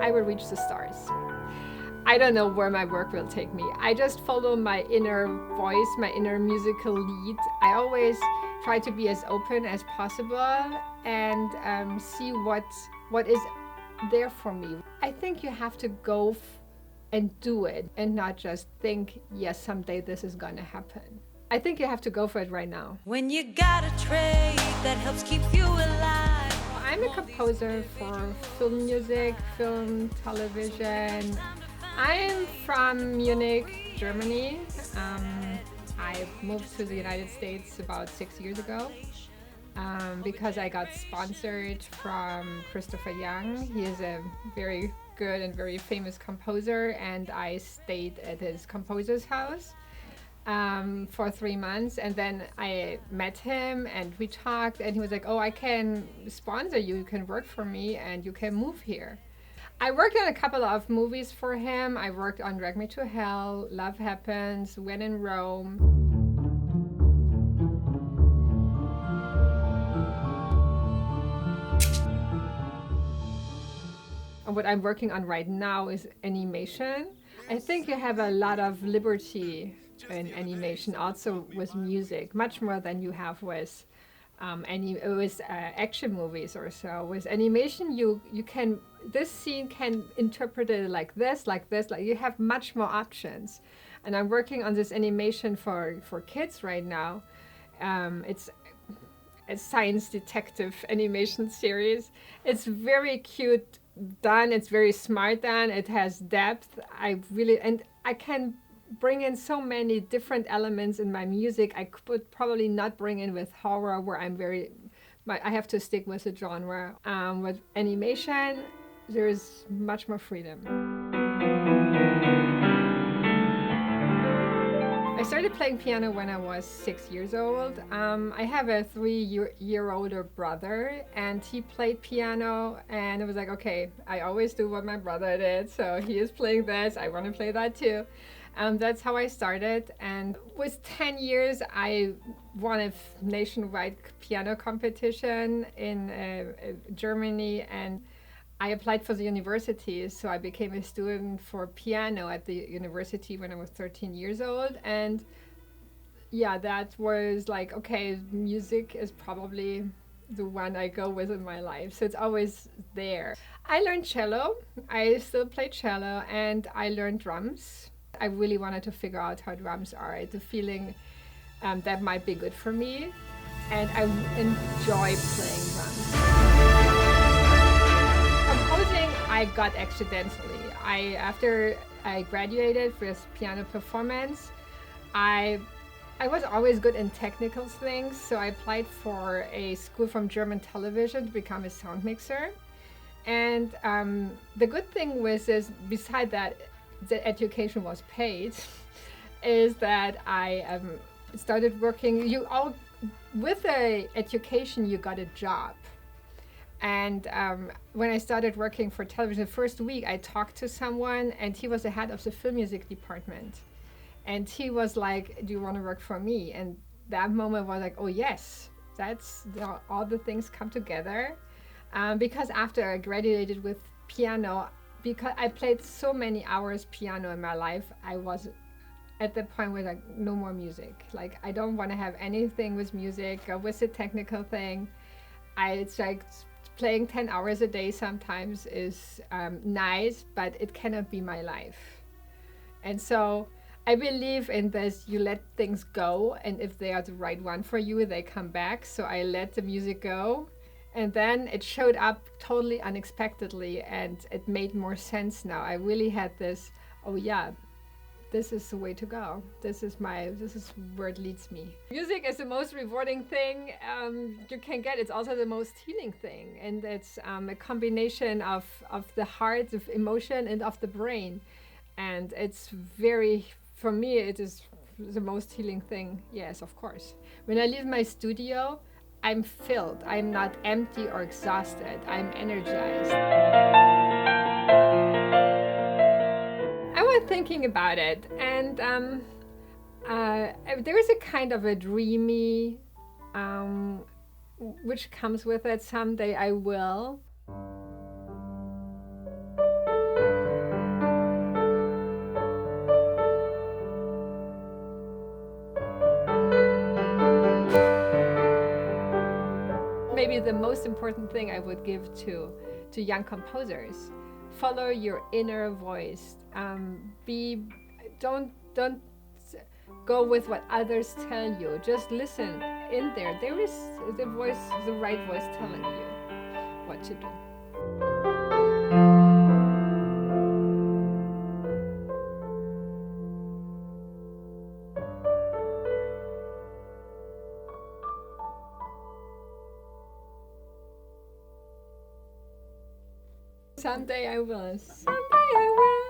I will reach the stars. I don't know where my work will take me. I just follow my inner voice, my inner musical lead. I always try to be as open as possible and see what is there for me. I think you have to go and do it and not just think, yes, someday this is gonna happen. I think you have to go for it right now. When you got a trade that helps keep you alive. I'm a composer for film music, film, television. I'm from Munich, Germany. I moved to the United States about 6 years ago because I got sponsored from Christopher Young. He is a very good and very famous composer, and I stayed at his composer's house for 3 months, and then I met him and we talked, and he was like, oh, I can sponsor you, you can work for me and you can move here. I worked on a couple of movies for him. I worked on Drag Me to Hell, Love Happens, When in Rome. And what I'm working on right now is animation. I think you have a lot of liberty in animation, also with music, much more than you have with action movies or so. With animation, you can, this scene can interpret it like this, like you have much more options. And I'm working on this animation for kids right now. It's a science detective animation series. It's very cute done, it's very smart done, it has depth. I can bring in so many different elements in my music I could probably not bring in with horror, where I have to stick with the genre. With animation, there's much more freedom. I started playing piano when I was 6 years old. I have a 3-year older brother, and he played piano, and it was like, okay, I always do what my brother did, so he is playing this, I want to play that too. That's how I started, and with 10 years I won a nationwide piano competition in Germany, and I applied for the university, so I became a student for piano at the university when I was 13 years old. And yeah, that was like, okay, music is probably the one I go with in my life, so it's always there. I learned cello, I still play cello, and I learned drums. I really wanted to figure out how drums are, the feeling that might be good for me, and I enjoy playing drums. Composing, I got accidentally. After I graduated with piano performance, I was always good in technical things, so I applied for a school from German television to become a sound mixer. And the good thing was is, beside that, the education was paid, is that I started working. With the education, you got a job. And when I started working for television, the first week I talked to someone, and he was the head of the film music department. And he was like, do you want to work for me? And that moment was like, oh yes, all the things come together. Because after I graduated with piano, because I played so many hours piano in my life, I was at the point where like, no more music. Like, I don't want to have anything with music or with the technical thing. It's like playing 10 hours a day sometimes is nice, but it cannot be my life. And so I believe in this, you let things go, and if they are the right one for you, they come back. So I let the music go. And then it showed up totally unexpectedly, and it made more sense now. I really had this, oh yeah, this is the way to go. This is where it leads me. Music is the most rewarding thing you can get. It's also the most healing thing. And it's a combination of the heart, of emotion, and of the brain. And it's for me, it is the most healing thing. Yes, of course. When I leave my studio, I'm filled. I'm not empty or exhausted. I'm energized. I was thinking about it, and there is a kind of a dreamy, which comes with it. Someday I will. maybe the most important thing I would give to young composers: follow your inner voice. Don't go with what others tell you. Just listen in there. There is the voice, the right voice telling you what to do. Someday I will. Someday I will.